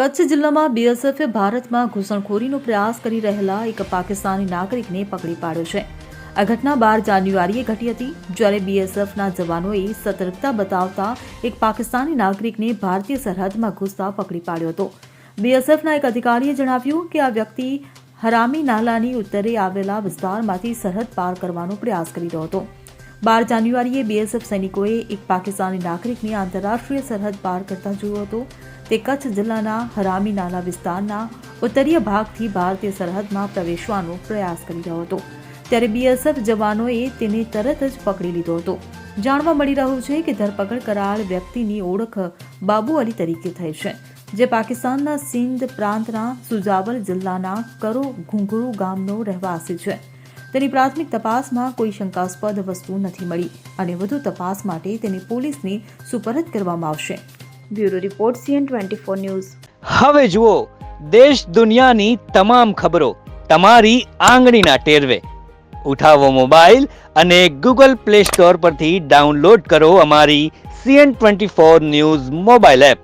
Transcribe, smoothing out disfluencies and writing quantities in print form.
કચ્છ જિલ્લામાં બીએસએફે ભારતમાં ઘૂસણખોરીનો પ્રયાસ કરી રહેલા એક પાકિસ્તાની નાગરિકને પકડી પાડ્યો છે। આ ઘટના 12 જાન્યુઆરીએ ઘટી હતી, જ્યારે બીએસએફના જવાનોએ સતર્કતા બતાવતા એક પાકિસ્તાની નાગરિકને ભારતીય સરહદમાં ઘૂસતા પકડી પાડ્યો હતો। બીએસએફના એક અધિકારીએ જણાવ્યું કે આ વ્યક્તિ હરામી નાલાની ઉત્તરે આવેલા વિસ્તારમાંથી સરહદ પાર કરવાનો પ્રયાસ કરી રહ્યો હતો। 12 જાન્યુઆરીએ બીએસએફ સૈનિકોએ એક પાકિસ્તાની નાગરિકને આંતરરાષ્ટ્રીય સરહદ પાર કરતા જોયો હતો। તે કચ્છ જિલ્લાના હરામી નાલા વિસ્તારના ઉત્તરીય ભાગથી ભારતીય સરહદમાં પ્રવેશવાનો પ્રયાસ કરી રહ્યો હતો, ત્યારે બીએસએફ જવાનોએ તેને તરત જ પકડી લીધો હતો। જાણવા મળી રહ્યું છે કે ધરપકડ કરાયેલ વ્યક્તિની ઓળખ બાબુ અલી તરીકે થઈ છે, જે પાકિસ્તાનના સિંધ પ્રાંતના સુજાવલ જિલ્લાના કરો ઘુંઘરુ ગામનો રહેવાસી છે। તેની પ્રાથમિક તપાસમાં કોઈ શંકાસ્પદ વસ્તુ નથી મળી અને વધુ તપાસ માટે તેને પોલીસને સુપરત કરવામાં આવશે। Bureau report CN24 news. હવે જુઓ દેશ દુનિયાની તમામ ખબરો તમારી આંગળીના ટેરવે। ઉઠાવો મોબાઈલ અને Google Play Store પરથી ડાઉનલોડ કરો અમારી CN24 ન્યૂઝ મોબાઈલ એપ।